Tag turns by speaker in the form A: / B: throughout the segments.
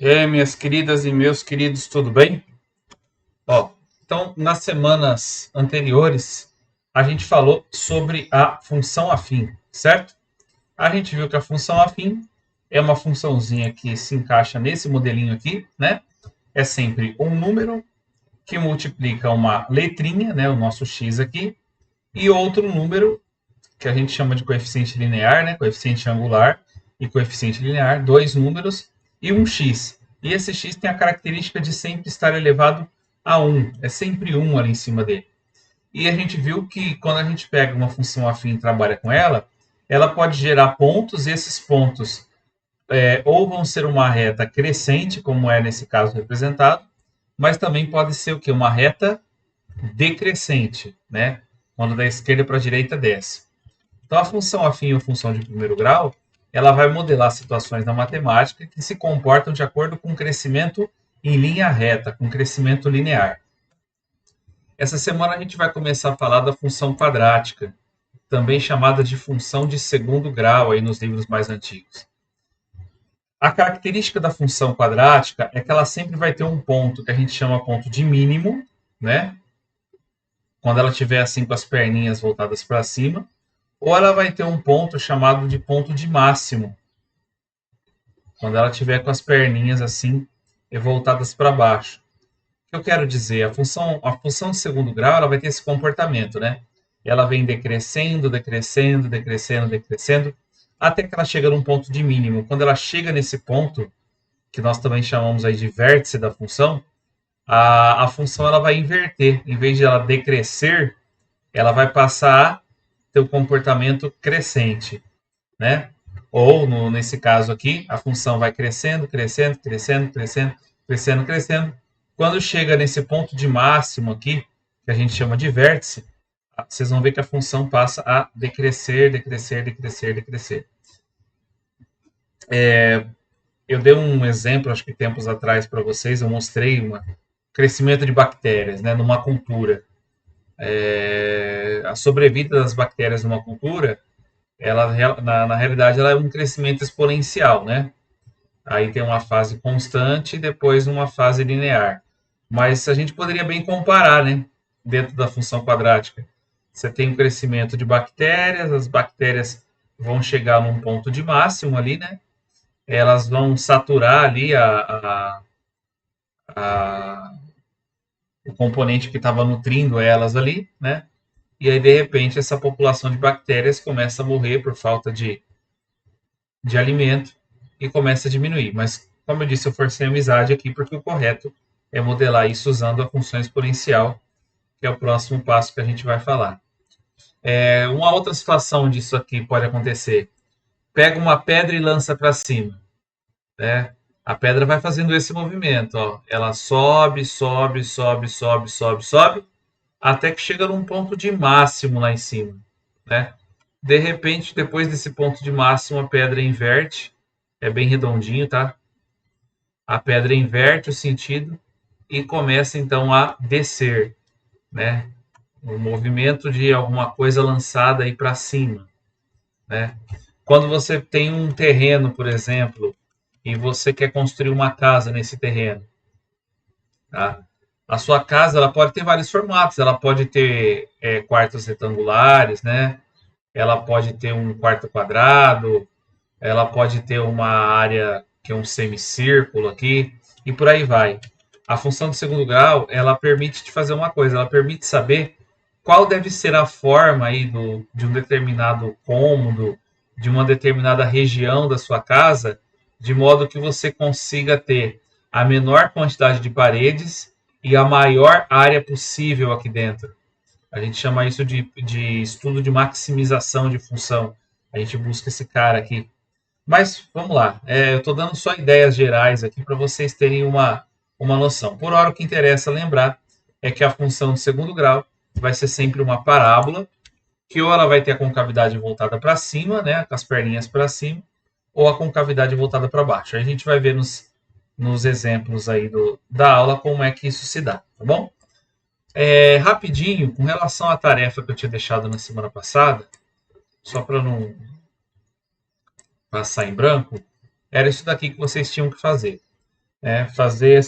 A: E aí, minhas queridas e meus queridos, tudo bem? Então, nas semanas anteriores, a gente falou sobre a função afim, certo? A gente viu que a função afim é uma funçãozinha que se encaixa nesse modelinho aqui, né? É sempre um número que multiplica uma letrinha, né? O nosso x aqui, e outro número que a gente chama de coeficiente linear, né? Coeficiente angular e coeficiente linear, dois números e um x. E esse x tem a característica de sempre estar elevado a 1. É sempre 1 ali em cima dele. E a gente viu que quando a gente pega uma função afim e trabalha com ela, ela pode gerar pontos, e esses pontos ou vão ser uma reta crescente, como é nesse caso representado, mas também pode ser o que? Uma reta decrescente, né? Quando da esquerda para a direita desce. Então, a função afim ou função de primeiro grau, ela vai modelar situações na matemática que se comportam de acordo com o crescimento em linha reta, com crescimento linear. Essa semana a gente vai começar a falar da função quadrática, também chamada de função de segundo grau aí nos livros mais antigos. A característica da função quadrática é que ela sempre vai ter um ponto que a gente chama ponto de mínimo, né? Quando ela estiver assim com as perninhas voltadas para cima, ou ela vai ter um ponto chamado de ponto de máximo, quando ela tiver com as perninhas assim voltadas para baixo. O que eu quero dizer? A função de segundo grau ela vai ter esse comportamento, né? Ela vem decrescendo, decrescendo, decrescendo, decrescendo, até que ela chega num ponto de mínimo. Quando ela chega nesse ponto, que nós também chamamos aí de vértice da função, a função ela vai inverter. Em vez de ela decrescer, ela vai passar a ter o comportamento crescente, né? Ou, nesse caso aqui, a função vai crescendo, crescendo, crescendo, crescendo, crescendo, crescendo. Quando chega nesse ponto de máximo aqui, que a gente chama de vértice, vocês vão ver que a função passa a decrescer, decrescer, decrescer, decrescer. Eu dei um exemplo, acho que tempos atrás para vocês, eu mostrei um crescimento de bactérias, né, numa cultura. A sobrevida das bactérias numa cultura, ela, na realidade, ela é um crescimento exponencial, né? Aí tem uma fase constante e depois uma fase linear. Mas a gente poderia bem comparar, né? Dentro da função quadrática. Você tem um crescimento de bactérias, as bactérias vão chegar num ponto de máximo ali, né? Elas vão saturar ali a, o componente que estava nutrindo elas ali, né? E aí, de repente, essa população de bactérias começa a morrer por falta de alimento e começa a diminuir. Mas, como eu disse, eu forcei a amizade aqui porque o correto é modelar isso usando a função exponencial, que é o próximo passo que a gente vai falar. Uma outra situação disso aqui pode acontecer. Pega uma pedra e lança para cima, né? A pedra vai fazendo esse movimento, ó. Ela sobe, sobe, sobe, sobe, sobe, sobe, até que chega num ponto de máximo lá em cima, né? De repente, depois desse ponto de máximo, a pedra inverte, é bem redondinho, tá? A pedra inverte o sentido e começa então a descer, né? O movimento de alguma coisa lançada aí para cima, né? Quando você tem um terreno, por exemplo, e você quer construir uma casa nesse terreno, tá? A sua casa ela pode ter vários formatos, ela pode ter quartos retangulares, né? Ela pode ter um quarto quadrado, ela pode ter uma área que é um semicírculo aqui, e por aí vai. A função de segundo grau, ela permite te fazer uma coisa, ela permite saber qual deve ser a forma aí de um determinado cômodo, de uma determinada região da sua casa, de modo que você consiga ter a menor quantidade de paredes e a maior área possível aqui dentro. A gente chama isso de estudo de maximização de função. A gente busca esse cara aqui. Mas vamos lá, eu estou dando só ideias gerais aqui para vocês terem uma noção. Por hora, o que interessa lembrar é que a função de segundo grau vai ser sempre uma parábola, que ou ela vai ter a concavidade voltada para cima, né, com as perninhas para cima, ou a concavidade voltada para baixo. Aí a gente vai ver nos exemplos aí da aula como é que isso se dá, tá bom? Rapidinho, com relação à tarefa que eu tinha deixado na semana passada, só para não passar em branco, era isso daqui que vocês tinham que fazer. fazer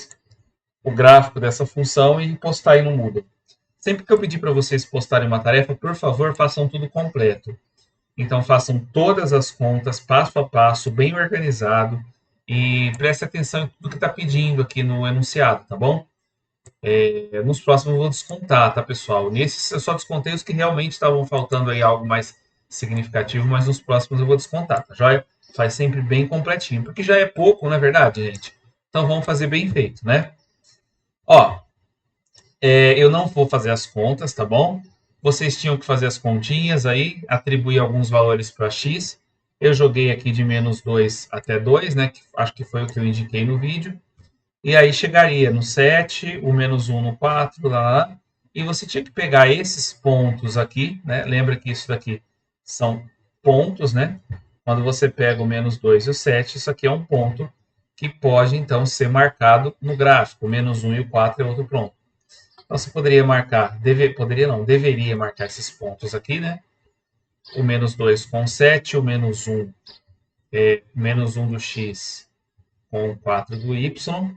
A: o gráfico dessa função e postar aí no Moodle. Sempre que eu pedir para vocês postarem uma tarefa, por favor, façam tudo completo. Então, façam todas as contas, passo a passo, bem organizado, e preste atenção em tudo que está pedindo aqui no enunciado, tá bom? Nos próximos eu vou descontar, tá, pessoal? Nesses eu só descontei os que realmente estavam faltando aí algo mais significativo, mas nos próximos eu vou descontar, tá joia? Faz sempre bem completinho, porque já é pouco, não é verdade, gente? Então vamos fazer bem feito, né? Ó, eu não vou fazer as contas, tá bom? Vocês tinham que fazer as continhas aí, atribuir alguns valores para x. Eu joguei aqui de menos 2 até 2, né? Que acho que foi o que eu indiquei no vídeo. E aí chegaria no 7, o menos 1 no 4, lá. E você tinha que pegar esses pontos aqui, né? Lembra que isso daqui são pontos, né? Quando você pega o menos 2 e o 7, isso aqui é um ponto que pode, então, ser marcado no gráfico. O menos 1 e o 4 é outro ponto. Então, você poderia marcar, deveria marcar esses pontos aqui, né? O menos 2 com 7, o menos 1, menos 1 do x com o 4 do y,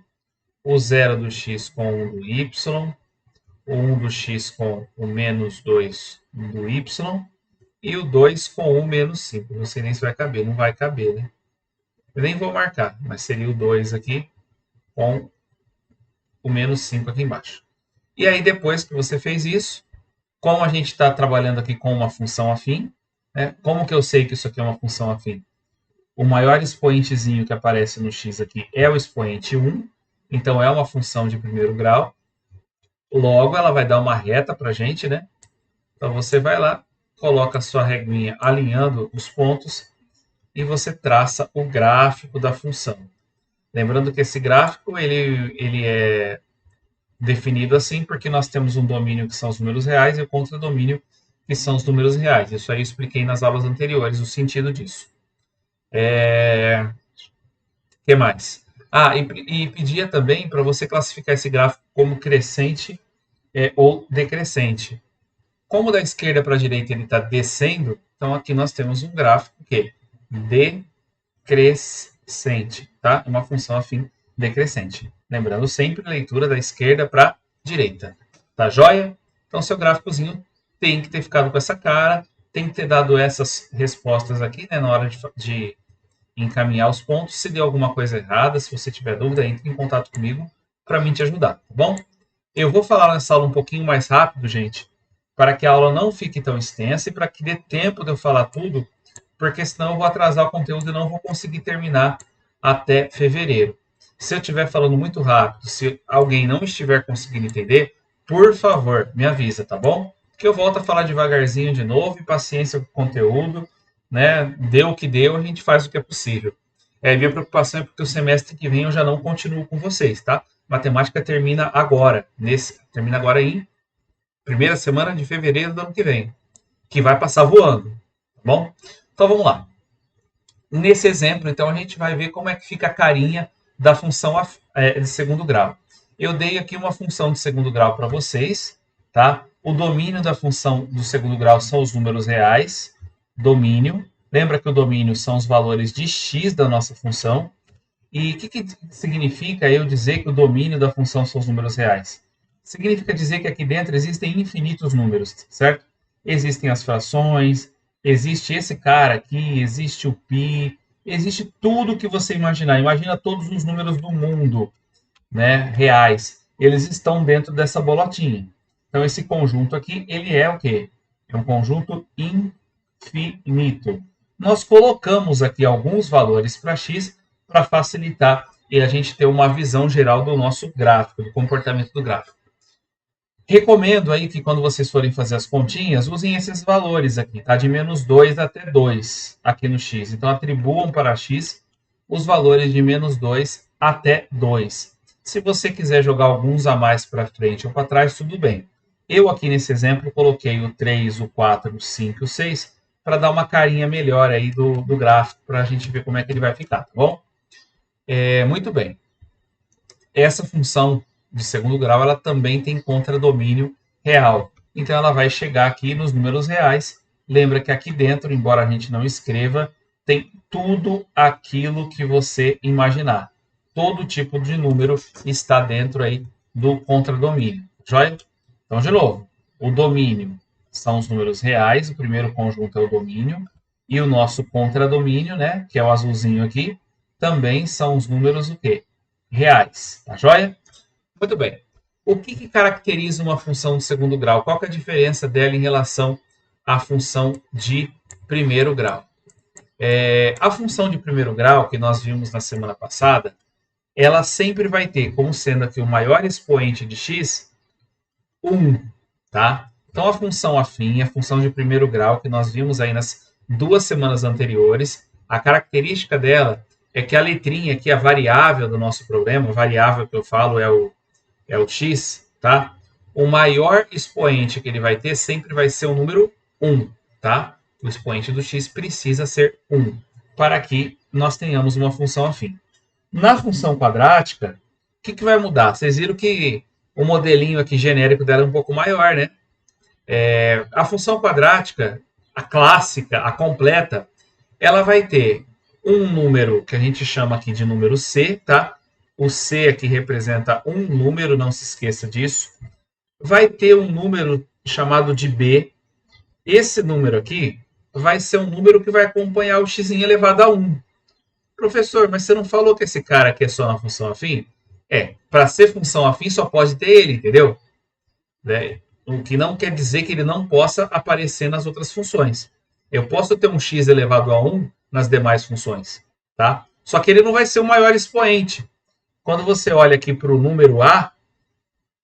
A: o 0 do x com 1 do y, o 1 do x com o menos 2 do y, e o 2 com 1 menos 5. Não sei nem se vai caber, não vai caber, né? Eu nem vou marcar, mas seria o 2 aqui com o menos 5 aqui embaixo. E aí, depois que você fez isso, como a gente está trabalhando aqui com uma função afim, né? Como que eu sei que isso aqui é uma função afim? O maior expoentezinho que aparece no x aqui é o expoente 1, então é uma função de primeiro grau. Logo, ela vai dar uma reta para a gente, né? Então, você vai lá, coloca a sua reguinha alinhando os pontos e você traça o gráfico da função. Lembrando que esse gráfico ele é definido assim porque nós temos um domínio que são os números reais e o contradomínio que são os números reais. Isso aí eu expliquei nas aulas anteriores, o sentido disso. Que mais? E pedia também para você classificar esse gráfico como crescente ou decrescente. Como da esquerda para a direita ele está descendo, então aqui nós temos um gráfico que decrescente, tá? Uma função afim decrescente. Lembrando sempre leitura da esquerda para a direita. Tá joia? Então seu gráficozinho tem que ter ficado com essa cara, tem que ter dado essas respostas aqui, né, na hora de encaminhar os pontos. Se deu alguma coisa errada, se você tiver dúvida, entre em contato comigo para mim te ajudar, tá bom? Eu vou falar nessa aula um pouquinho mais rápido, gente, para que a aula não fique tão extensa e para que dê tempo de eu falar tudo, porque senão eu vou atrasar o conteúdo e não vou conseguir terminar até fevereiro. Se eu estiver falando muito rápido, se alguém não estiver conseguindo entender, por favor, me avisa, tá bom? Que eu volto a falar devagarzinho de novo e paciência com o conteúdo, né? Deu o que deu, a gente faz o que é possível. Minha preocupação é porque o semestre que vem eu já não continuo com vocês, tá? Matemática termina agora, termina agora em primeira semana de fevereiro do ano que vem, que vai passar voando, tá bom? Então vamos lá. Nesse exemplo, então, a gente vai ver como é que fica a carinha da função de segundo grau. Eu dei aqui uma função de segundo grau para vocês, tá? O domínio da função do segundo grau são os números reais, domínio. Lembra que o domínio são os valores de x da nossa função. E o que significa eu dizer que o domínio da função são os números reais? Significa dizer que aqui dentro existem infinitos números, certo? Existem as frações, existe esse cara aqui, existe o π, existe tudo que você imaginar. Imagina todos os números do mundo, né, reais. Eles estão dentro dessa bolotinha. Então, esse conjunto aqui, ele é o quê? É um conjunto infinito. Nós colocamos aqui alguns valores para x para facilitar e a gente ter uma visão geral do nosso gráfico, do comportamento do gráfico. Recomendo aí que quando vocês forem fazer as continhas, usem esses valores aqui, tá? De menos 2 até 2 aqui no x. Então, atribuam para x os valores de menos 2 até 2. Se você quiser jogar alguns a mais para frente ou para trás, tudo bem. Eu aqui nesse exemplo coloquei o 3, o 4, o 5 e o 6 para dar uma carinha melhor aí do gráfico, para a gente ver como é que ele vai ficar, tá bom? Muito bem. Essa função de segundo grau, ela também tem contradomínio real. Então, ela vai chegar aqui nos números reais. Lembra que aqui dentro, embora a gente não escreva, tem tudo aquilo que você imaginar. todo tipo de número está dentro aí do contradomínio. Joia? Então, de novo, o domínio são os números reais, o primeiro conjunto é o domínio, e o nosso contradomínio, né, que é o azulzinho aqui, também são os números o quê? Reais. Tá joia? Muito bem. O que caracteriza uma função de segundo grau? Qual que é a diferença dela em relação à função de primeiro grau? A função de primeiro grau, que nós vimos na semana passada, ela sempre vai ter, como sendo aqui o maior expoente de x, 1, tá? Então, a função afim, a função de primeiro grau, que nós vimos aí nas 2 semanas anteriores, a característica dela é que a letrinha aqui, a variável do nosso problema, a variável que eu falo é o x, tá? O maior expoente que ele vai ter sempre vai ser o número 1, tá? O expoente do x precisa ser 1, para que nós tenhamos uma função afim. Na função quadrática, o que vai mudar? Vocês viram que o modelinho aqui genérico dela é um pouco maior, né? A função quadrática, a clássica, a completa, ela vai ter um número que a gente chama aqui de número c, tá? O c aqui representa um número, não se esqueça disso. Vai ter um número chamado de b. Esse número aqui vai ser um número que vai acompanhar o x elevado a 1. Professor, mas você não falou que esse cara aqui é só na função afim? Para ser função afim só pode ter ele, entendeu? O que não quer dizer que ele não possa aparecer nas outras funções. Eu posso ter um x elevado a 1 nas demais funções, tá? Só que ele não vai ser o maior expoente. Quando você olha aqui para o número a,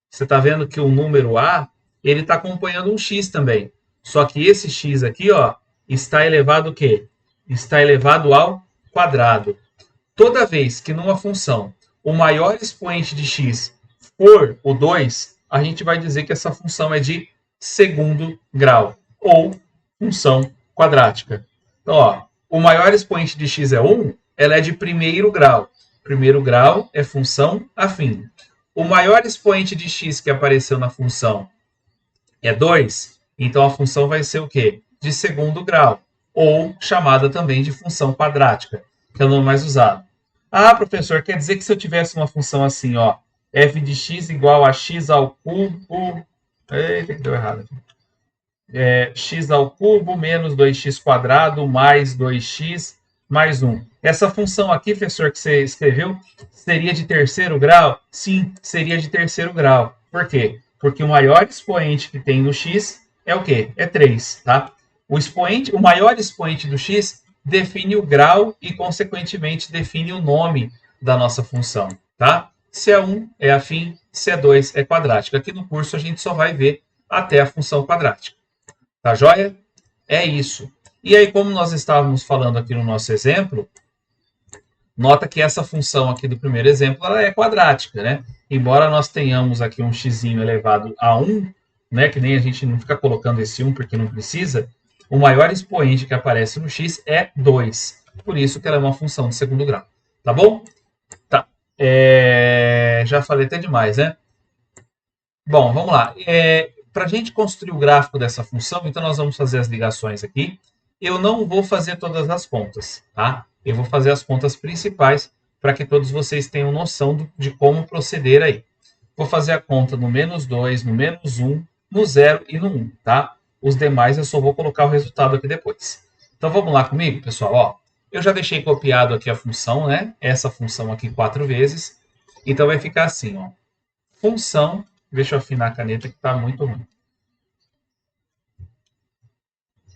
A: você está vendo que o número a, ele está acompanhando um x também. Só que esse x aqui, ó, está elevado o quê? Está elevado ao quadrado. Toda vez que numa função o maior expoente de x for o 2, a gente vai dizer que essa função é de segundo grau, ou função quadrática. Então, ó, o maior expoente de x é 1, ela é de primeiro grau. Primeiro grau é função afim. O maior expoente de x que apareceu na função é 2, então a função vai ser o quê? De segundo grau, ou chamada também de função quadrática, que é o nome mais usado. Ah, professor, quer dizer que se eu tivesse uma função assim, ó, f de x igual a x ao cubo... Eita, que deu errado aqui. X ao cubo menos 2x quadrado mais 2x mais 1. Essa função aqui, professor, que você escreveu, seria de terceiro grau? Sim, seria de terceiro grau. Por quê? Porque o maior expoente que tem no x é o quê? É 3, tá? O maior expoente do x define o grau e, consequentemente, define o nome da nossa função, tá? Se é 1, é afim, se é 2, é quadrática. Aqui no curso a gente só vai ver até a função quadrática. Tá joia? É isso. E aí, como nós estávamos falando aqui no nosso exemplo, nota que essa função aqui do primeiro exemplo ela é quadrática, né? Embora nós tenhamos aqui um x elevado a 1, né, que nem a gente não fica colocando esse 1 porque não precisa, o maior expoente que aparece no x é 2. Por isso que ela é uma função de segundo grau. Tá bom? Tá. Já falei até demais, né? Bom, vamos lá. Para a gente construir o gráfico dessa função, então nós vamos fazer as ligações aqui. Eu não vou fazer todas as contas, tá? Eu vou fazer as contas principais para que todos vocês tenham noção de como proceder aí. Vou fazer a conta no menos 2, no menos 1, no 0 e no 1, tá? Os demais eu só vou colocar o resultado aqui depois. Então vamos lá comigo, pessoal. Ó, eu já deixei copiado aqui a função, né? Essa função aqui 4 vezes. Então vai ficar assim, ó. Função, deixa eu afinar a caneta que está muito ruim.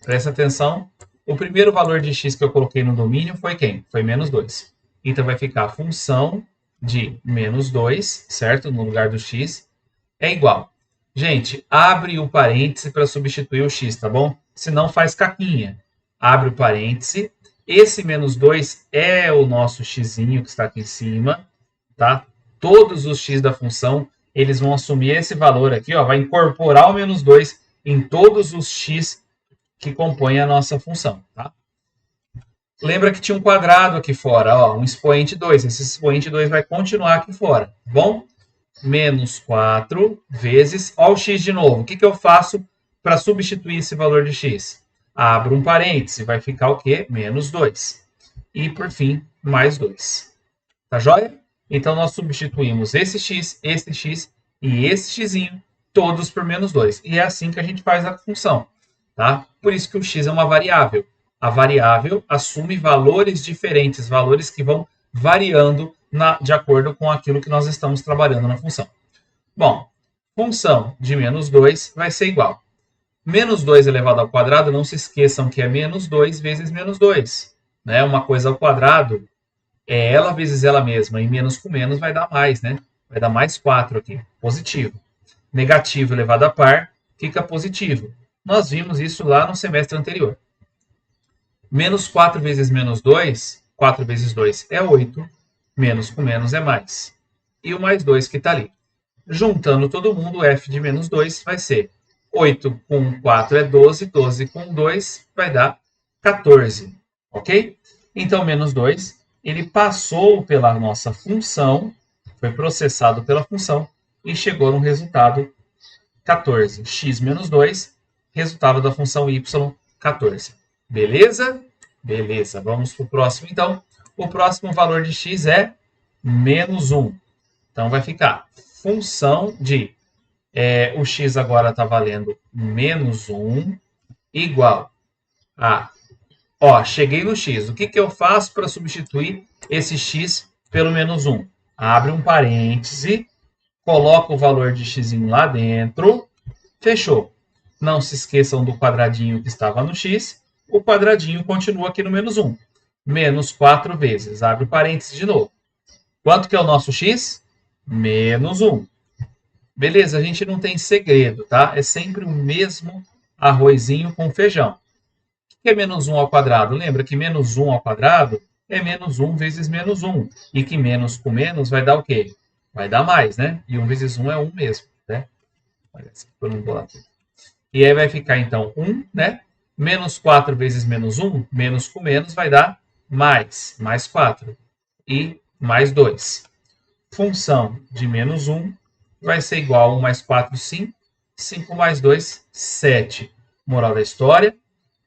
A: Presta atenção. O primeiro valor de x que eu coloquei no domínio foi quem? Foi menos 2. Então vai ficar a função de menos 2, certo? No lugar do x, é igual. Gente, abre o parêntese para substituir o x, tá bom? Se não, faz caquinha. Abre o parêntese. Esse menos 2 é o nosso x que está aqui em cima, tá? Todos os x da função, eles vão assumir esse valor aqui, ó, vai incorporar o menos 2 em todos os x que compõem a nossa função, tá? Lembra que tinha um quadrado aqui fora, ó, um expoente 2. Esse expoente 2 vai continuar aqui fora, tá bom? Menos 4 vezes, ó o x de novo. O que eu faço para substituir esse valor de x? Abro um parêntese, vai ficar o quê? Menos 2. E, por fim, mais 2. Tá joia? Então, nós substituímos esse x e esse x, todos por menos 2. E é assim que a gente faz a função. Tá? Por isso que o x é uma variável. A variável assume valores diferentes, valores que vão variando de acordo com aquilo que nós estamos trabalhando na função. Bom, função de menos 2 vai ser igual. Menos 2 elevado ao quadrado, não se esqueçam que é menos 2 vezes menos 2. Né? Uma coisa ao quadrado é ela vezes ela mesma, e menos com menos vai dar mais, né? Vai dar mais 4 aqui, positivo. Negativo elevado a par fica positivo. Nós vimos isso lá no semestre anterior. Menos 4 vezes menos 2, 4 vezes 2 é 8, menos com menos é mais. E o mais 2 que está ali. Juntando todo mundo, f de menos 2 vai ser 8 com 4 é 12, 12 com 2 vai dar 14, ok? Então, menos 2, ele passou pela nossa função, foi processado pela função e chegou no resultado 14. X menos 2, resultado da função y, 14. Beleza? Beleza. Vamos para o próximo, então. O próximo valor de x é menos 1. Então, vai ficar função de... o x agora está valendo menos 1 igual a... cheguei no x. O que eu faço para substituir esse x pelo menos 1? Abre um parêntese, coloca o valor de x lá dentro, fechou. Não se esqueçam do quadradinho que estava no x, o quadradinho continua aqui no menos 1. Menos 4 vezes, abre o parêntese de novo. Quanto que é o nosso x? Menos 1. Beleza, a gente não tem segredo, tá? É sempre o mesmo arrozinho com feijão. O que é menos 1 ao quadrado? Lembra que menos 1 ao quadrado é menos 1 vezes menos 1. E que menos com menos vai dar o quê? Vai dar mais, né? E 1 vezes 1 é 1 mesmo, né? Olha, eu não vou lá tudo. E aí vai ficar, então, 1, né? Menos 4 vezes menos 1, menos com menos vai dar mais 4. E mais 2. Função de menos 1 vai ser igual a 1 mais 4, 5. 5 mais 2, 7. Moral da história,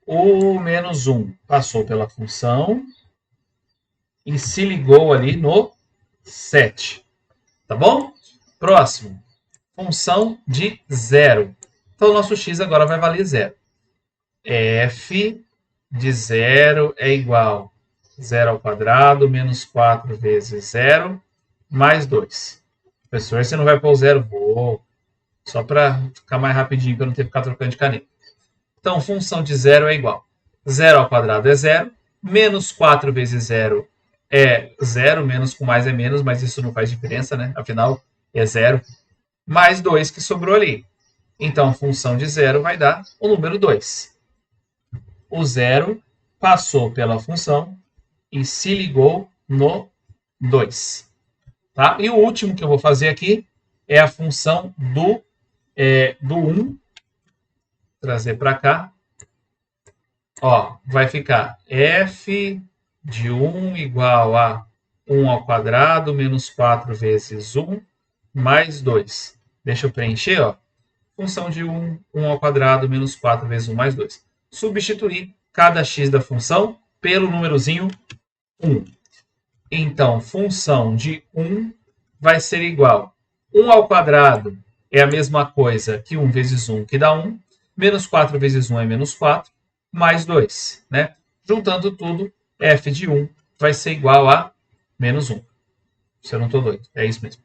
A: o menos 1 passou pela função e se ligou ali no 7. Tá bom? Próximo. Função de 0. Então, o nosso x agora vai valer 0. F de 0 é igual a 0 ao quadrado menos 4 vezes 0 mais 2. Professor, você não vai pôr o 0? Vou. Só para ficar mais rapidinho, para não ter que ficar trocando de caneta. Então, função de 0 é igual. 0 ao quadrado é 0. Menos 4 vezes 0 é 0. Menos com mais é menos, mas isso não faz diferença, né? Afinal, é 0. Mais 2 que sobrou ali. Então, função de 0 vai dar o número 2. O 0 passou pela função e se ligou no 2. Tá? E o último que eu vou fazer aqui é a função do 1. Trazer para cá. Vai ficar f de 1 igual a 1 ao quadrado menos 4 vezes 1 mais 2. Deixa eu preencher. Função de 1, 1 ao quadrado menos 4 vezes 1 mais 2. Substituir cada x da função pelo númerozinho 1. Então, função de 1 vai ser igual. 1 ao quadrado é a mesma coisa que 1 vezes 1, que dá 1. Menos 4 vezes 1 é menos 4, mais 2. Né? Juntando tudo, f de 1 vai ser igual a menos 1. Se eu não estou doido, é isso mesmo.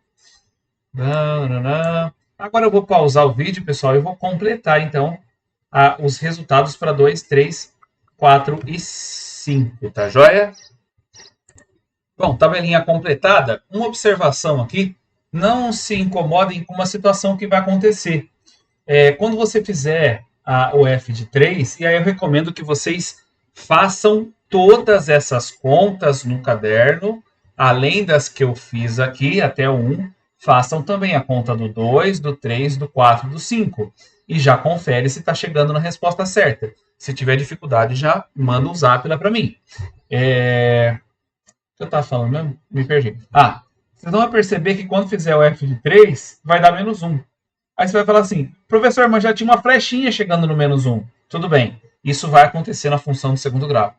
A: Agora eu vou pausar o vídeo, pessoal, e vou completar, então, os resultados para 2, 3, 4 e 5, tá joia? Bom, tabelinha completada. Uma observação aqui. Não se incomodem com uma situação que vai acontecer. Quando você fizer o f de 3, e aí eu recomendo que vocês façam todas essas contas no caderno, além das que eu fiz aqui, até o 1, façam também a conta do 2, do 3, do 4, do 5. E já confere se está chegando na resposta certa. Se tiver dificuldade, já manda um zap lá para mim. O que eu estava falando mesmo? Me perdi. Vocês vão perceber que quando fizer o f de 3, vai dar menos 1. Aí você vai falar assim, professor, mas já tinha uma flechinha chegando no menos 1. Tudo bem, isso vai acontecer na função do segundo grau.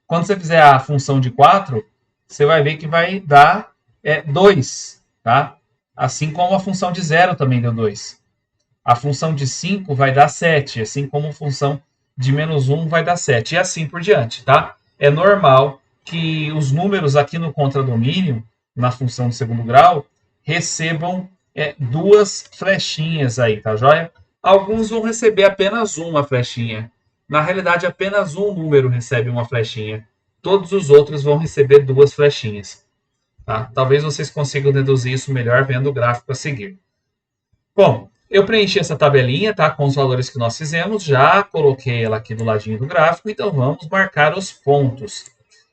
A: Quando você fizer a função de 4, você vai ver que vai dar é 2, tá? Assim como a função de 0 também deu 2. A função de 5 vai dar 7, assim como a função de menos 1 vai dar 7, e assim por diante, tá? É normal que os números aqui no contradomínio, na função de segundo grau, recebam duas flechinhas aí, tá joia? Alguns vão receber apenas uma flechinha. Na realidade, apenas um número recebe uma flechinha. Todos os outros vão receber duas flechinhas. Tá? Talvez vocês consigam deduzir isso melhor vendo o gráfico a seguir. Bom, eu preenchi essa tabelinha, tá, com os valores que nós fizemos, já coloquei ela aqui do ladinho do gráfico, então vamos marcar os pontos.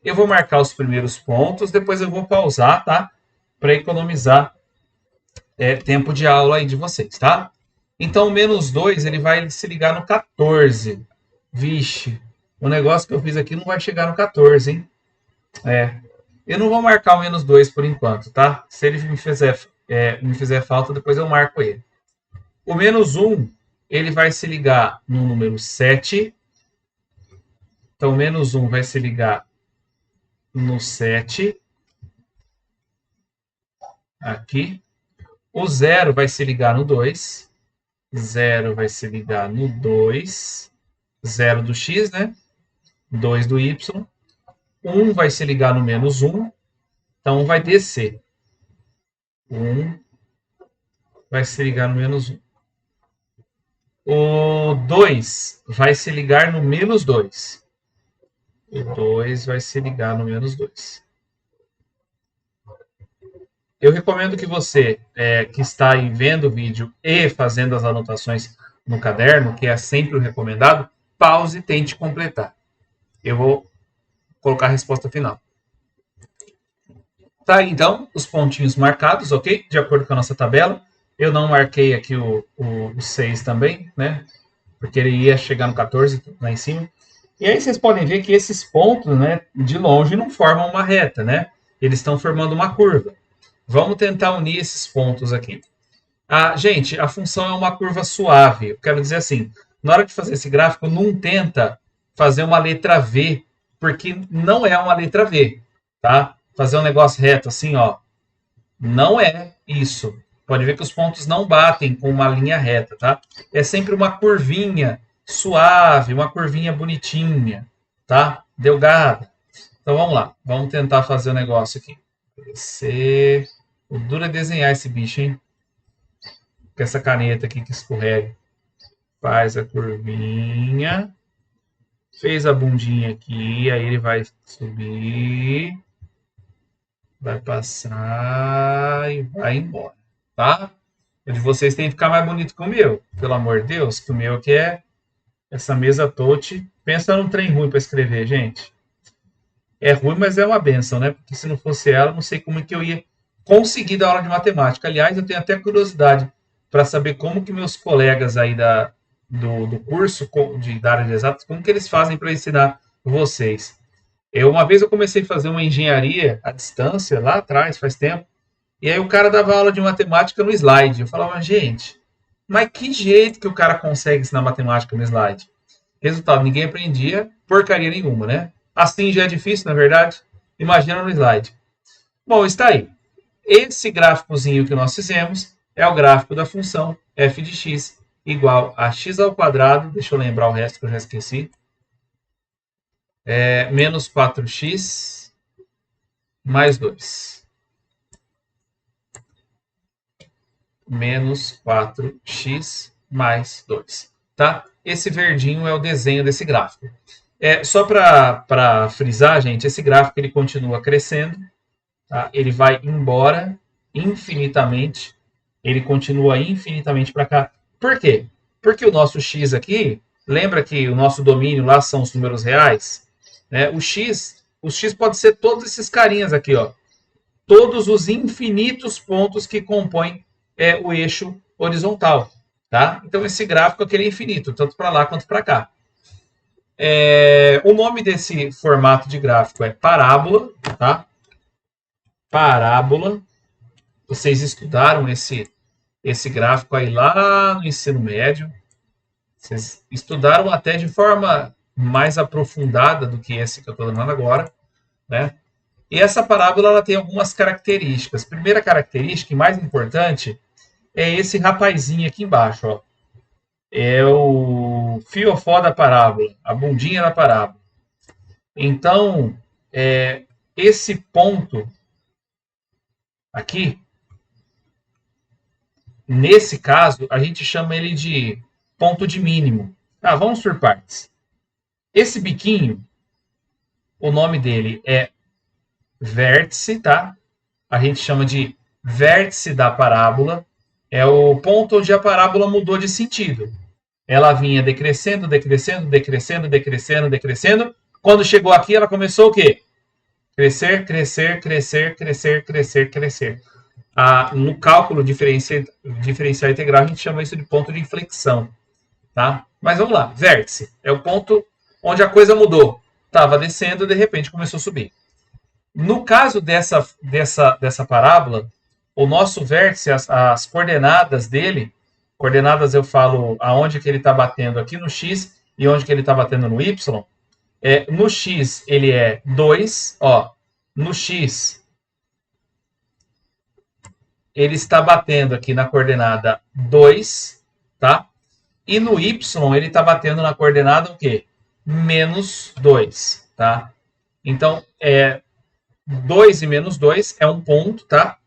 A: Eu vou marcar os primeiros pontos, depois eu vou pausar, tá, para economizar tempo de aula aí de vocês, tá? Então, o menos 2, ele vai se ligar no 14. Vixe, o negócio que eu fiz aqui não vai chegar no 14, hein? Eu não vou marcar o menos 2 por enquanto, tá? Se ele me fizer falta, depois eu marco ele. O menos 1, ele vai se ligar no número 7. Então, o menos 1 vai se ligar no 7. Aqui. O 0 vai se ligar no 2. 0 vai se ligar no 2. 0 do x, né? 2 do y. 1 vai se ligar no menos 1. Então, vai descer. 1 vai se ligar no menos 1. O 2 vai se ligar no menos 2. O 2 vai se ligar no menos 2. Eu recomendo que você, que está aí vendo o vídeo e fazendo as anotações no caderno, que é sempre o recomendado, pause e tente completar. Eu vou colocar a resposta final. Tá aí, então, os pontinhos marcados, ok? De acordo com a nossa tabela. Eu não marquei aqui o 6 também, né? Porque ele ia chegar no 14 lá em cima. E aí vocês podem ver que esses pontos, né, de longe não formam uma reta, né? Eles estão formando uma curva. Vamos tentar unir esses pontos aqui. Gente, a função é uma curva suave. Eu quero dizer assim, na hora de fazer esse gráfico, não tenta fazer uma letra V, porque não é uma letra V, tá? Fazer um negócio reto assim, ó, não é isso. Pode ver que os pontos não batem com uma linha reta, tá? É sempre uma curvinha suave, uma curvinha bonitinha, tá? Delgada. Então vamos lá, vamos tentar fazer o negócio aqui. O duro é desenhar esse bicho, hein? Com essa caneta aqui que escorrega. Faz a curvinha. Fez a bundinha aqui, aí ele vai subir. Vai passar e vai embora, tá? O de vocês tem que ficar mais bonito que o meu. Pelo amor de Deus, que o meu aqui é essa mesa touch. Pensa num trem ruim para escrever, gente. É ruim, mas é uma benção, né? Porque se não fosse ela, não sei como é que eu ia conseguir dar aula de matemática. Aliás, eu tenho até curiosidade para saber como que meus colegas aí do curso da área de exatas, como que eles fazem para ensinar vocês. Uma vez eu comecei a fazer uma engenharia à distância, lá atrás, faz tempo, e aí o cara dava aula de matemática no slide. Eu falava, gente, mas que jeito que o cara consegue ensinar matemática no slide? Resultado, ninguém aprendia porcaria nenhuma, né? Assim já é difícil, na verdade. Imagina no slide. Bom, está aí. Esse gráficozinho que nós fizemos é o gráfico da função f de x igual a x ao quadrado, deixa eu lembrar o resto que eu já esqueci, menos 4x mais 2. Menos 4x mais 2. Tá? Esse verdinho é o desenho desse gráfico. Só para frisar, gente, esse gráfico ele continua crescendo. Tá? Ele vai embora infinitamente. Ele continua infinitamente para cá. Por quê? Porque o nosso x aqui, lembra que o nosso domínio lá são os números reais? Né? O x pode ser todos esses carinhas aqui, ó. Todos os infinitos pontos que compõem o eixo horizontal. Tá? Então, esse gráfico aqui é infinito, tanto para lá quanto para cá. O nome desse formato de gráfico é parábola. Tá? Parábola. Vocês estudaram esse gráfico aí lá no ensino médio. Vocês estudaram até de forma mais aprofundada do que esse que eu estou dando agora. Né? E essa parábola ela tem algumas características. Primeira característica, e mais importante, é esse rapazinho aqui embaixo. Ó. É o fiofó da parábola, a bundinha da parábola. Então, esse ponto aqui, nesse caso, a gente chama ele de ponto de mínimo. Vamos por partes. Esse biquinho, o nome dele é vértice, tá? A gente chama de vértice da parábola. É o ponto onde a parábola mudou de sentido. Ela vinha decrescendo, decrescendo, decrescendo, decrescendo, decrescendo. Quando chegou aqui, ela começou o quê? Crescer, crescer, crescer, crescer, crescer, crescer. No cálculo diferencial integral, a gente chama isso de ponto de inflexão. Tá? Mas vamos lá, vértice. É o ponto onde a coisa mudou. Estava descendo e de repente começou a subir. No caso dessa parábola, o nosso vértice, as coordenadas dele, coordenadas eu falo aonde que ele está batendo aqui no x e onde que ele está batendo no y. No x ele é 2, ó, no x ele está batendo aqui na coordenada 2, tá? E no y ele está batendo na coordenada o quê? Menos 2, tá? Então, 2 e menos 2 é um ponto, tá?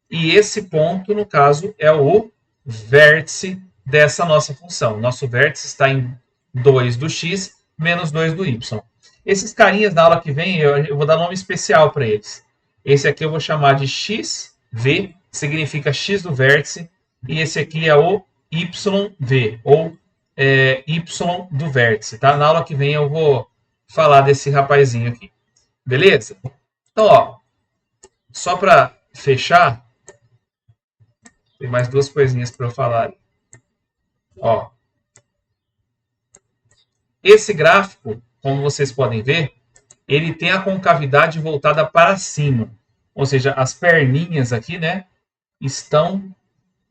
A: E esse ponto, no caso, é o vértice dessa nossa função. Nosso vértice está em 2 do x menos 2 do y. Esses carinhas, na aula que vem, eu vou dar nome especial para eles. Esse aqui eu vou chamar de xv, que significa x do vértice, e esse aqui é o YV, ou Y do vértice, tá? Na aula que vem eu vou falar desse rapazinho aqui. Beleza? Então, ó, só para fechar, tem mais duas coisinhas para eu falar. Ó, esse gráfico, como vocês podem ver, ele tem a concavidade voltada para cima. Ou seja, as perninhas aqui, né, estão,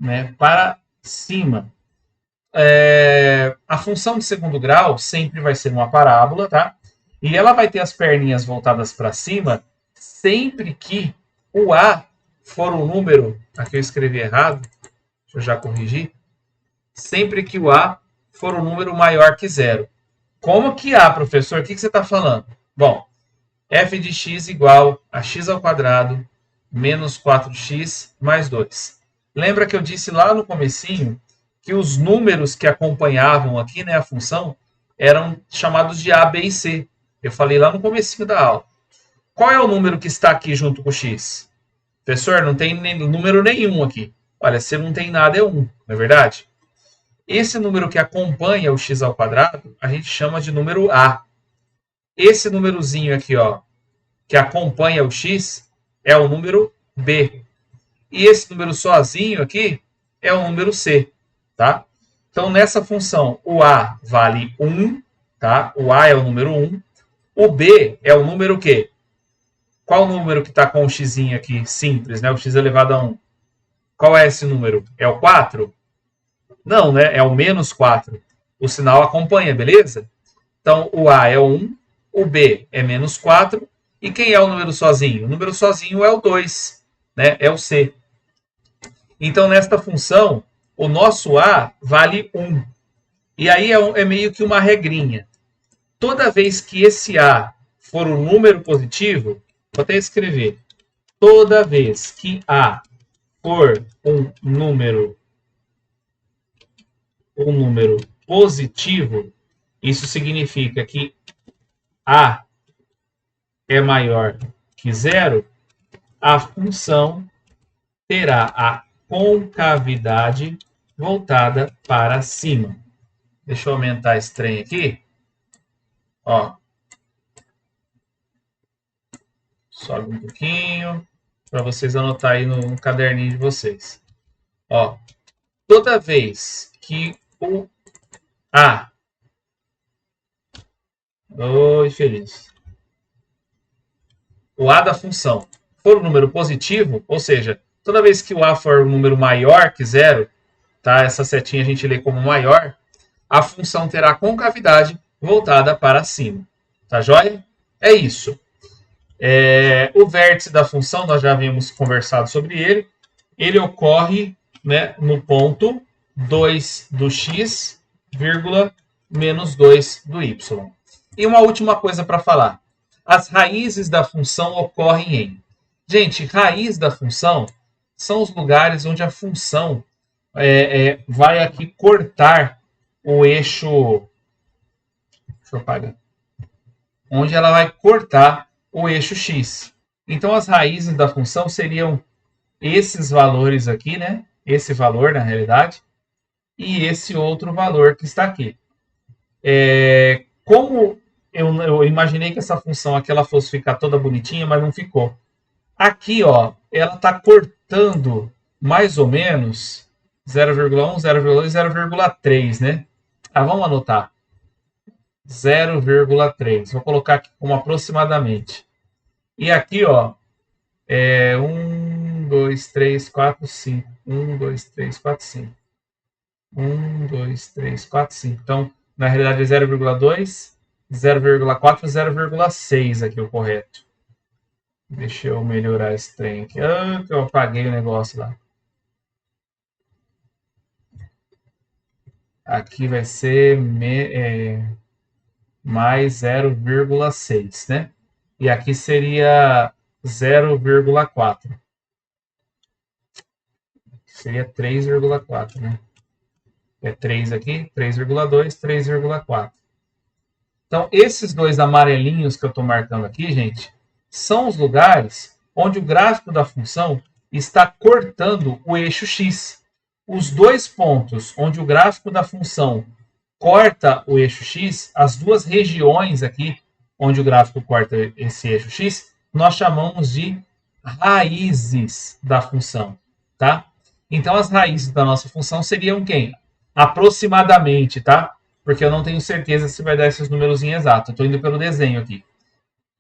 A: né, para cima. A função de segundo grau sempre vai ser uma parábola, tá? E ela vai ter as perninhas voltadas para cima sempre que o A for um número... Aqui eu escrevi errado, deixa eu já corrigir. Sempre que o A for um número maior que zero. Como que A, professor? O que você está falando? Bom, f de x igual a x ao quadrado menos 4x mais 2. Lembra que eu disse lá no comecinho que os números que acompanhavam aqui, né, a função, eram chamados de A, B e C. Eu falei lá no comecinho da aula. Qual é o número que está aqui junto com o x? Professor, não tem número nenhum aqui. Olha, se não tem nada, é 1, não é verdade? Esse número que acompanha o x ao quadrado, a gente chama de número A. Esse númerozinho aqui, ó, que acompanha o x, é o número B. E esse número sozinho aqui é o número C. Tá? Então, nessa função, o A vale 1, tá? O A é o número 1. O B é o número quê? Qual o número que está com o x aqui simples, né? O x elevado a 1. Qual é esse número? É o 4? Não, né? É o menos 4. O sinal acompanha, beleza? Então, o A é o 1, o B é menos 4. E quem é o número sozinho? O número sozinho é o 2, né? É o C. Então, nesta função, o nosso A vale 1. E aí é meio que uma regrinha. Toda vez que esse A for um número positivo, vou até escrever. Toda vez que A for um número positivo, isso significa que A é maior que zero, a função terá a concavidade voltada para cima. Deixa eu aumentar esse trem aqui. Ó. Sobe um pouquinho para vocês anotarem aí no caderninho de vocês. Ó. Toda vez que o A... Oi, feliz. O A da função for um número positivo, ou seja, toda vez que o A for um número maior que zero, tá? Essa setinha a gente lê como maior, a função terá concavidade voltada para cima. Tá joia? É isso. O vértice da função, nós já havíamos conversado sobre ele. Ele ocorre, né, no ponto 2 do x, vírgula, menos 2 do y. E uma última coisa para falar. As raízes da função ocorrem em... Gente, raiz da função são os lugares onde a função vai aqui cortar o eixo... Deixa eu apagar. Onde ela vai cortar o eixo x. Então, as raízes da função seriam esses valores aqui, né? Esse valor, na realidade, e esse outro valor que está aqui. Como eu imaginei que essa função aqui ela fosse ficar toda bonitinha, mas não ficou. Aqui, ó, ela está cortando mais ou menos 0,1, 0,2, 0,3, né? Vamos anotar. 0,3. Vou colocar aqui como aproximadamente. E aqui, ó, 1, 2, 3, 4, 5. 1, 2, 3, 4, 5. 1, 2, 3, 4, 5. Então, na realidade é 0,2, 0,4, 0,6 aqui o correto. Deixa eu melhorar esse trem aqui. Eu apaguei o negócio lá. Aqui vai ser mais 0,6, né? E aqui seria 0,4. Seria 3,4, né? 3 aqui, 3,2, 3,4. Então, esses dois amarelinhos que eu estou marcando aqui, gente, são os lugares onde o gráfico da função está cortando o eixo x. Os dois pontos onde o gráfico da função corta o eixo x, as duas regiões aqui onde o gráfico corta esse eixo x, nós chamamos de raízes da função, tá? Então, as raízes da nossa função seriam quem? Aproximadamente, tá? Porque eu não tenho certeza se vai dar esses números exatos. Eu estou indo pelo desenho aqui.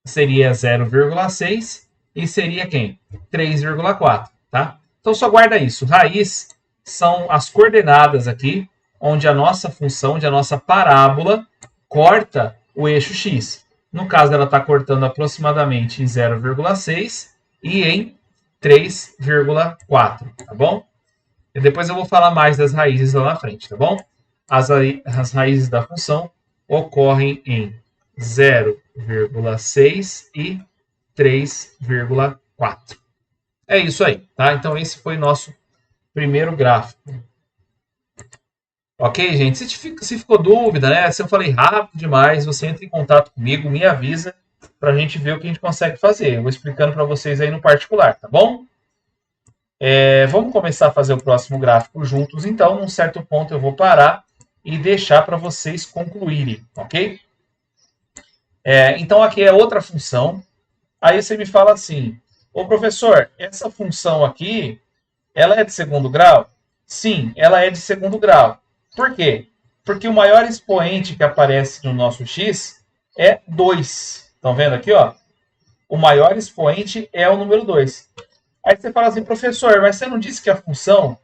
A: Seria 0,6 e seria quem? 3,4, tá? Então, só guarda isso. Raiz são as coordenadas aqui, onde a nossa função, onde a nossa parábola corta o eixo x. No caso, ela está cortando aproximadamente em 0,6 e em 3,4, tá bom? E depois eu vou falar mais das raízes lá na frente, tá bom? As raízes da função ocorrem em 0,6 e 3,4. É isso aí, tá? Então, esse foi nosso primeiro gráfico. Ok, gente? Se ficou dúvida, né? Se eu falei rápido demais, você entra em contato comigo, me avisa para a gente ver o que a gente consegue fazer. Eu vou explicando para vocês aí no particular, tá bom? Vamos começar a fazer o próximo gráfico juntos. Então, num certo ponto eu vou parar e deixar para vocês concluírem, ok? Então, aqui é outra função. Aí você me fala assim, ô professor, essa função aqui, ela é de segundo grau? Sim, ela é de segundo grau. Por quê? Porque o maior expoente que aparece no nosso x é 2. Estão vendo aqui, ó? O maior expoente é o número 2. Aí você fala assim, professor, mas você não disse que a função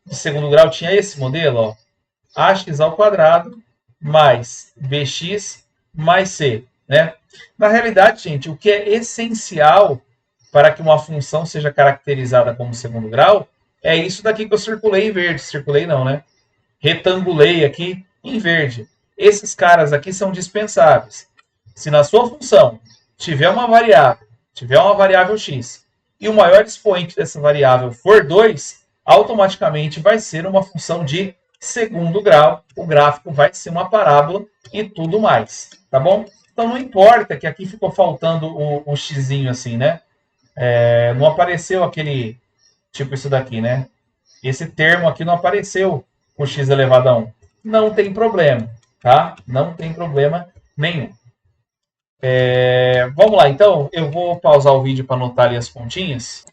A: de segundo grau tinha esse modelo, ó? Ax ao quadrado mais bx mais c, né? Na realidade, gente, o que é essencial para que uma função seja caracterizada como segundo grau é isso daqui que eu circulei em verde. Circulei não, né? Retangulei aqui em verde. Esses caras aqui são dispensáveis. Se na sua função tiver uma variável x, e o maior expoente dessa variável for 2, automaticamente vai ser uma função de segundo grau. O gráfico vai ser uma parábola e tudo mais, tá bom? Então não importa que aqui ficou faltando um xizinho assim, né? Não apareceu aquele, tipo isso daqui, né? Esse termo aqui não apareceu com x elevado a 1. Não tem problema, tá? Não tem problema nenhum. Vamos lá, então. Eu vou pausar o vídeo para anotar ali as pontinhas.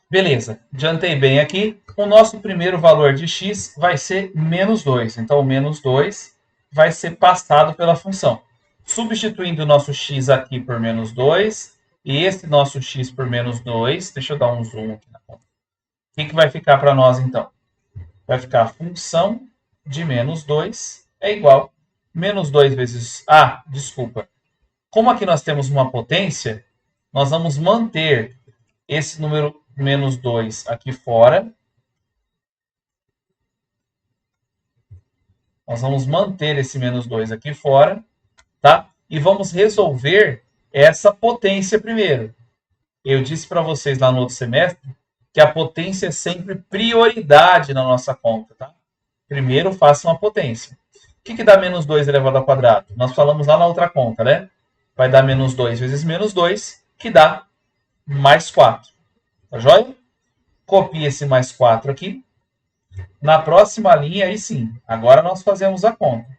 A: Beleza, adiantei bem aqui. O nosso primeiro valor de x vai ser menos 2. Então, o menos 2 vai ser passado pela função. Substituindo o nosso x aqui por menos 2 e esse nosso x por menos 2. Deixa eu dar um zoom aqui na conta. O que vai ficar para nós, então? Vai ficar a função de menos 2 é igual a menos 2 vezes... desculpa. Como aqui nós temos uma potência, nós vamos manter esse número menos 2 aqui fora. Nós vamos manter esse menos 2 aqui fora, tá? E vamos resolver essa potência primeiro. Eu disse para vocês lá no outro semestre que a potência é sempre prioridade na nossa conta, tá? Primeiro faça uma potência. O que dá menos 2 elevado ao quadrado? Nós falamos lá na outra conta, né? Vai dar menos 2 vezes menos 2, que dá mais 4. Tá joia? Copie esse mais 4 aqui. Na próxima linha, aí sim, agora nós fazemos a conta.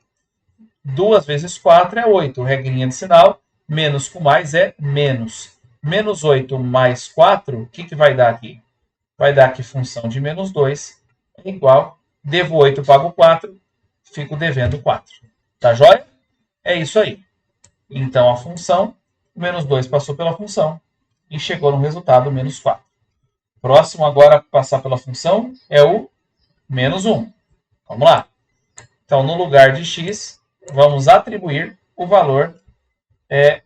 A: 2 vezes 4 é 8. Regrinha de sinal, menos com mais é menos. Menos 8 mais 4, o que vai dar aqui? Vai dar que função de menos 2 é igual, devo 8, pago 4, fico devendo 4. Tá joia? É isso aí. Então, a função, menos 2 passou pela função e chegou no resultado menos 4. Próximo agora a passar pela função é o menos 1. Vamos lá. Então, no lugar de x, vamos atribuir o valor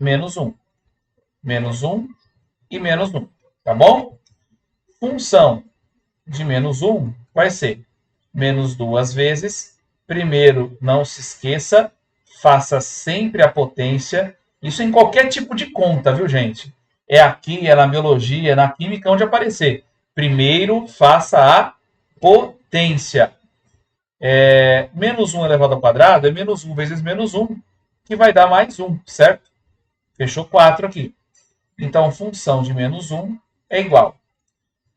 A: menos 1. Menos 1 e menos 1. Tá bom? Função de menos 1 vai ser menos 2 vezes. Primeiro, não se esqueça, faça sempre a potência. Isso em qualquer tipo de conta, viu, gente? É aqui, é na biologia, é na química, onde aparecer. Primeiro, faça a potência. Menos 1 elevado ao quadrado é menos 1 vezes menos 1, que vai dar mais 1, certo? Fechou 4 aqui. Então, função de menos 1 é igual.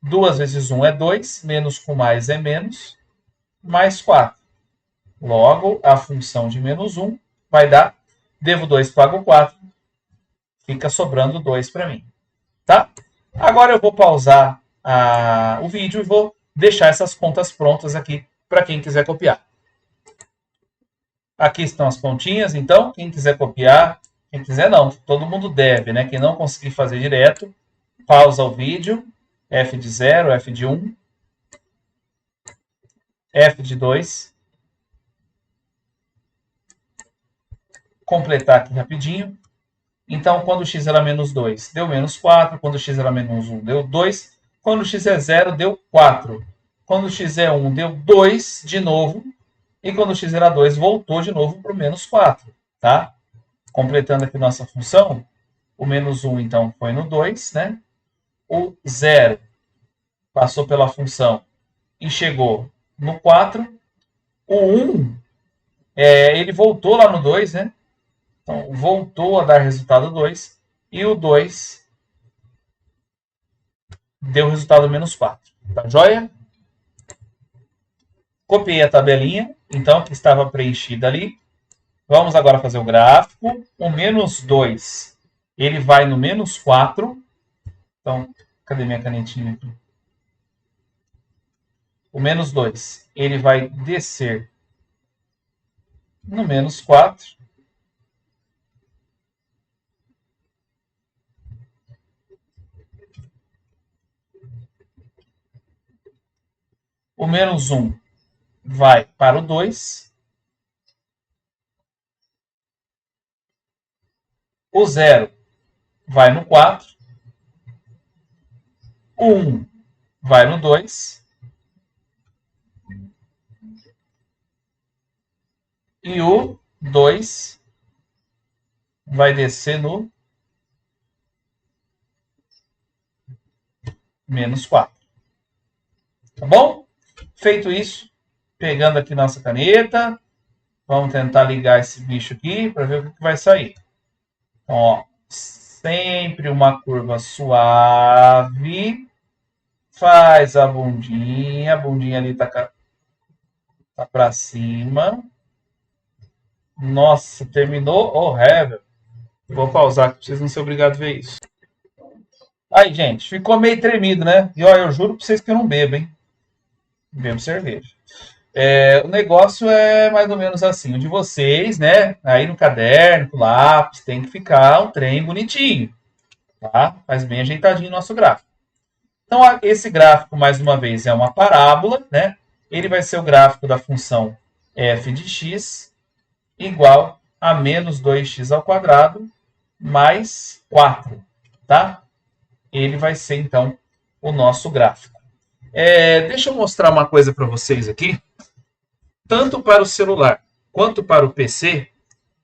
A: 2 vezes 1 é 2, menos com mais é menos, mais 4. Logo, a função de menos 1 vai dar, devo 2, pago 4, fica sobrando 2 para mim. Tá? Agora eu vou pausar o vídeo e vou deixar essas contas prontas aqui para quem quiser copiar. Aqui estão as pontinhas, então, quem quiser copiar, quem quiser não, todo mundo deve, né? Quem não conseguir fazer direto, pausa o vídeo, F de 0, F de 1, F de 2, completar aqui rapidinho. Então, quando x era menos 2, deu menos 4, quando x era menos 1, deu 2, quando x é 0, deu 4. Quando x é 1, deu 2 de novo. E quando x era 2, voltou de novo para o menos 4. Tá? Completando aqui nossa função, o menos 1, então, foi no 2. Né? O 0 passou pela função e chegou no 4. O 1, ele voltou lá no 2, né? Então, voltou a dar resultado 2. E o 2 deu resultado menos 4. Tá joia? Copiei a tabelinha, então, que estava preenchida ali. Vamos agora fazer o gráfico. O menos 2, ele vai no menos 4. Então, cadê minha canetinha aqui? O menos 2, ele vai descer no menos 4. O menos 1 vai para o 2. O 0 vai no 4. O 1 vai no 2. E o 2 vai descer no menos 4. Tá bom? Feito isso, pegando aqui nossa caneta, vamos tentar ligar esse bicho aqui para ver o que vai sair. Então, ó, sempre uma curva suave. Faz a bundinha ali tá para cima. Nossa, terminou horrível. Vou pausar aqui para vocês não serem obrigados a ver isso. Aí, gente, ficou meio tremido, né? E ó, eu juro para vocês que eu não bebo, hein? Bebo cerveja. O negócio é mais ou menos assim. O de vocês, né? Aí no caderno, com lápis, tem que ficar um trem bonitinho. Tá? Faz bem ajeitadinho o nosso gráfico. Então, esse gráfico, mais uma vez, é uma parábola, né? Ele vai ser o gráfico da função f de x igual a menos 2x ao quadrado mais 4, tá? Ele vai ser, então, o nosso gráfico. Deixa eu mostrar uma coisa para vocês aqui. Tanto para o celular quanto para o PC,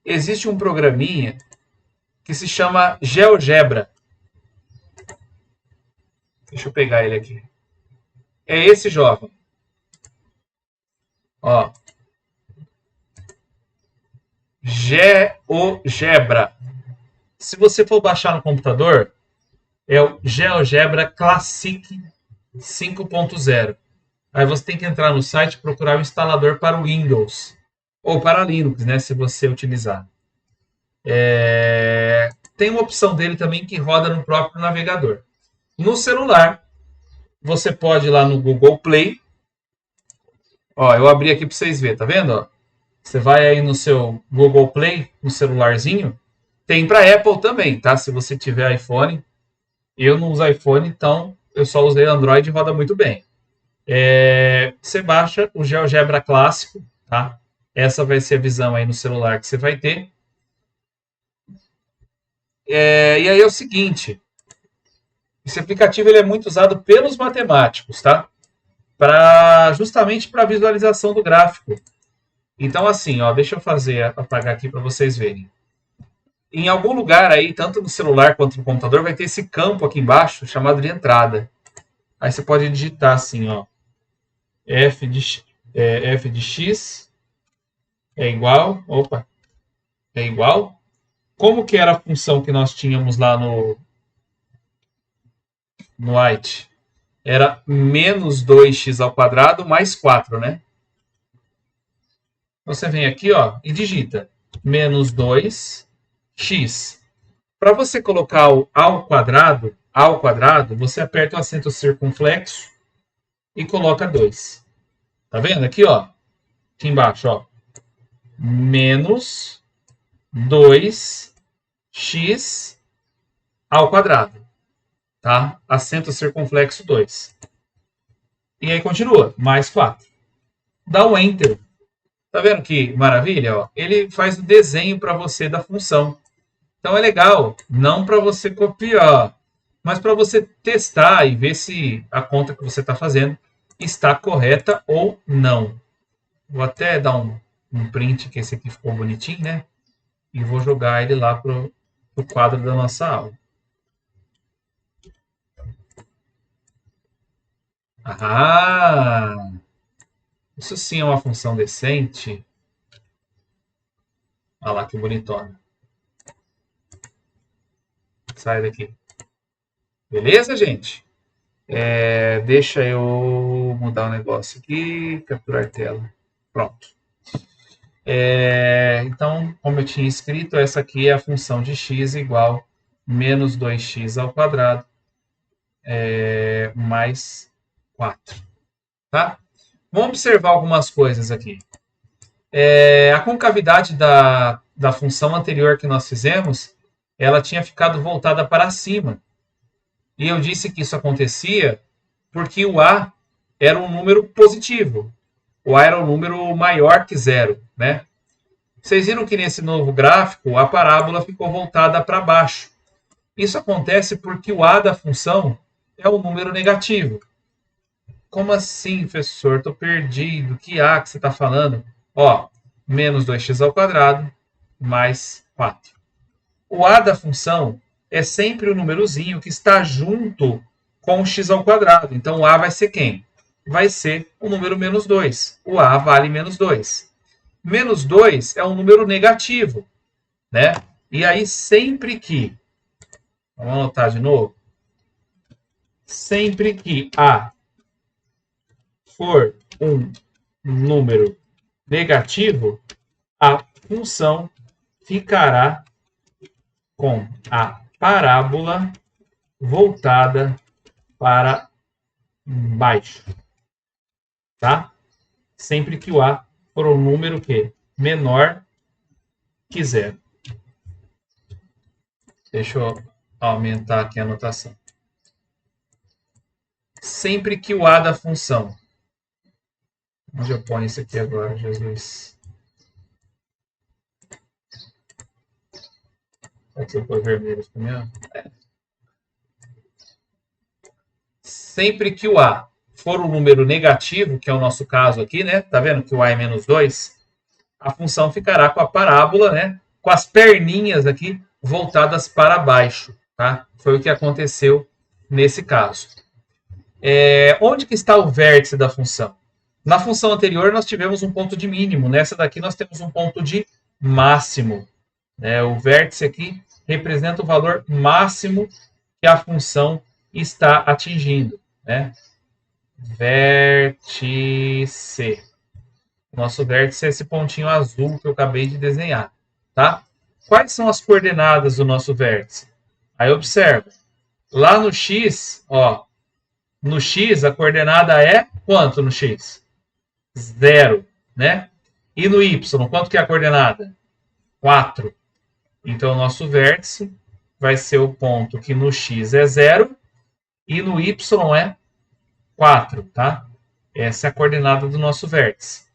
A: existe um programinha que se chama GeoGebra. Deixa eu pegar ele aqui. É esse jovem. Ó. GeoGebra. Se você for baixar no computador, é o GeoGebra Classic 5.0. Aí você tem que entrar no site e procurar o instalador para o Windows. Ou para Linux, né? Se você utilizar. Tem uma opção dele também que roda no próprio navegador. No celular, você pode ir lá no Google Play. Ó, eu abri aqui para vocês verem, tá vendo? Ó? Você vai aí no seu Google Play, no celularzinho. Tem para Apple também, tá? Se você tiver iPhone. Eu não uso iPhone, então eu só usei Android e roda muito bem. Você baixa o GeoGebra clássico, tá? Essa vai ser a visão aí no celular que você vai ter. E aí é o seguinte, esse aplicativo ele é muito usado pelos matemáticos, tá? Justamente para visualização do gráfico. Então assim, ó, deixa eu apagar aqui para vocês verem. Em algum lugar aí, tanto no celular quanto no computador, vai ter esse campo aqui embaixo chamado de entrada. Aí você pode digitar assim, ó, f de x é igual, é igual. Como que era a função que nós tínhamos lá no white? Era menos 2x ao quadrado mais 4, né? Você vem aqui, ó, e digita menos 2x. Para você colocar o ao quadrado, você aperta o acento circunflexo e coloca 2. Tá vendo aqui, ó? Aqui embaixo, ó. Menos 2x ao quadrado. Tá? Acento circunflexo 2. E aí continua, mais 4. Dá o Enter. Tá vendo que maravilha? Ó? Ele faz o desenho para você da função. Então é legal, não para você copiar, mas para você testar e ver se a conta que você está fazendo está correta ou não. Vou até dar um print, que esse aqui ficou bonitinho, né? E vou jogar ele lá pro quadro da nossa aula. Ah! Isso sim é uma função decente. Olha lá que bonitona. Sai daqui. Beleza, gente? Deixa eu mudar o negócio aqui. Capturar tela. Pronto. Então, como eu tinha escrito, essa aqui é a função de x igual menos 2x ao quadrado mais 4. Tá? Vamos observar algumas coisas aqui. A concavidade da função anterior que nós fizemos, ela tinha ficado voltada para cima. E eu disse que isso acontecia porque o A era um número positivo. O A era um número maior que zero, né? Vocês viram que nesse novo gráfico a parábola ficou voltada para baixo. Isso acontece porque o A da função é um número negativo. Como assim, professor? Estou perdido. Que A que você está falando? Ó, menos 2x ao quadrado mais 4. O A da função é sempre o númerozinho que está junto com o x ao quadrado. Então, o A vai ser quem? Vai ser o número menos 2. O A vale menos 2. Menos 2 é um número negativo, né? E aí, sempre que... Vamos anotar de novo. Sempre que A for um número negativo, a função ficará com a parábola voltada para baixo, tá? Sempre que o A for um número que menor que zero. Deixa eu aumentar aqui a anotação. Sempre que o A da função... Onde eu ponho isso aqui agora, Jesus? Aqui eu vou vermelho também. Sempre que o A for um número negativo, que é o nosso caso aqui, né? Tá vendo que o A é menos 2? A função ficará com a parábola, né? Com as perninhas aqui voltadas para baixo, tá? Foi o que aconteceu nesse caso. Onde que está o vértice da função? Na função anterior nós tivemos um ponto de mínimo, nessa daqui nós temos um ponto de máximo. O vértice aqui representa o valor máximo que a função está atingindo. Vértice. Nosso vértice é esse pontinho azul que eu acabei de desenhar. Tá? Quais são as coordenadas do nosso vértice? Aí observa. Lá no x, no x a coordenada é quanto no x? 0, né? E no y, quanto que é a coordenada? 4. Então, o nosso vértice vai ser o ponto que no x é 0 e no y é 4, tá? Essa é a coordenada do nosso vértice.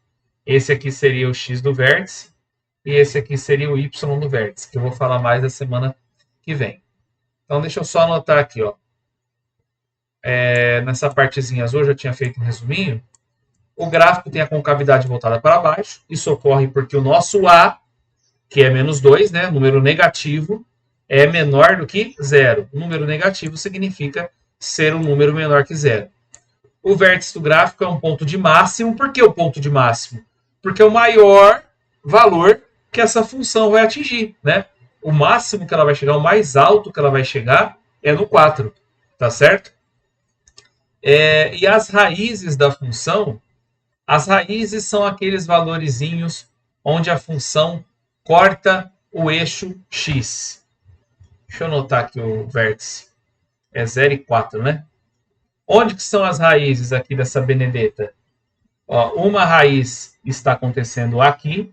A: Esse aqui seria o x do vértice e esse aqui seria o y do vértice, que eu vou falar mais na semana que vem. Então, deixa eu só anotar aqui, nessa partezinha azul, eu já tinha feito um resuminho. O gráfico tem a concavidade voltada para baixo. Isso ocorre porque o nosso A, que é menos 2, né, número negativo, é menor do que 0. O número negativo significa ser um número menor que 0. O vértice do gráfico é um ponto de máximo. Por que o ponto de máximo? Porque é o maior valor que essa função vai atingir, né? O máximo que ela vai chegar, o mais alto que ela vai chegar é no 4, tá certo? E as raízes da função, as raízes são aqueles valorizinhos onde a função corta o eixo x. Deixa eu anotar aqui o vértice. É 0 e 4, né? Onde que são as raízes aqui dessa benedetta? Uma raiz está acontecendo aqui.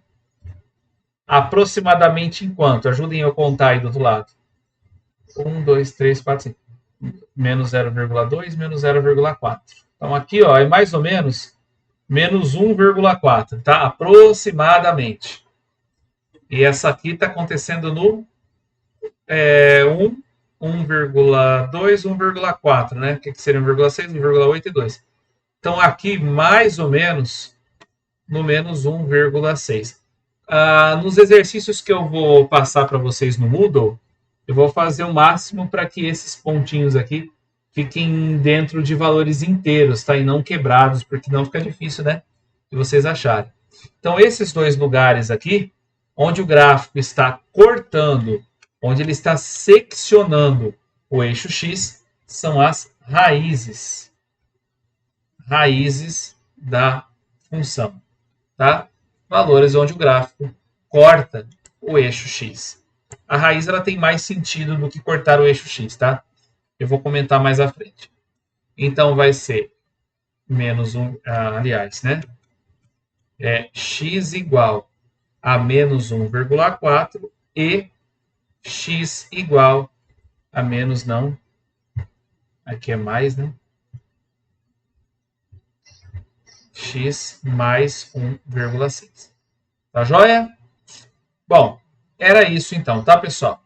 A: Aproximadamente em quanto? Ajudem eu a contar aí do outro lado. 1, 2, 3, 4, 5. Menos 0,2, menos 0,4. Então aqui é mais ou menos menos 1,4, tá? Aproximadamente. E essa aqui está acontecendo no 1,2, 1,4, né? O que seria 1,6, 1,8 e 2. Então aqui mais ou menos no menos 1,6. Nos exercícios que eu vou passar para vocês no Moodle, eu vou fazer o máximo para que esses pontinhos aqui fiquem dentro de valores inteiros, tá? E não quebrados, porque não fica difícil, né? De vocês acharem. Então, esses dois lugares aqui, onde o gráfico está cortando, onde ele está seccionando o eixo X, são as raízes. Raízes da função, tá? Valores onde o gráfico corta o eixo X. A raiz ela tem mais sentido do que cortar o eixo X, tá? Eu vou comentar mais à frente. Então, vai ser menos 1, aliás, né? X igual a menos 1,4 e X igual a menos, não. Aqui é mais, né? X mais 1,6. Tá joia? Bom, era isso então, tá, pessoal?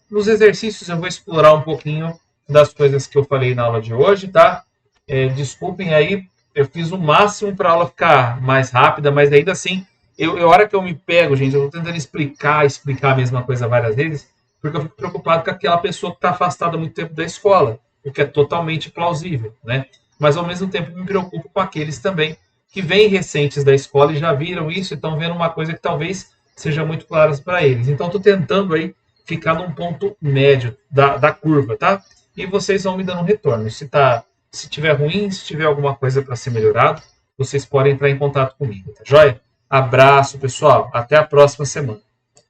A: Nos exercícios eu vou explorar um pouquinho das coisas que eu falei na aula de hoje, tá? Desculpem aí, eu fiz o máximo para a aula ficar mais rápida, mas ainda assim, a hora que eu me pego, gente, eu estou tentando explicar a mesma coisa várias vezes, porque eu fico preocupado com aquela pessoa que está afastada há muito tempo da escola, o que é totalmente plausível, né? Mas ao mesmo tempo me preocupo com aqueles também que vêm recentes da escola e já viram isso e estão vendo uma coisa que talvez seja muito clara para eles. Então, estou tentando aí ficar num ponto médio da curva, tá? E vocês vão me dando um retorno. Se tiver ruim, se tiver alguma coisa para ser melhorado, vocês podem entrar em contato comigo, tá joia? Abraço, pessoal. Até a próxima semana.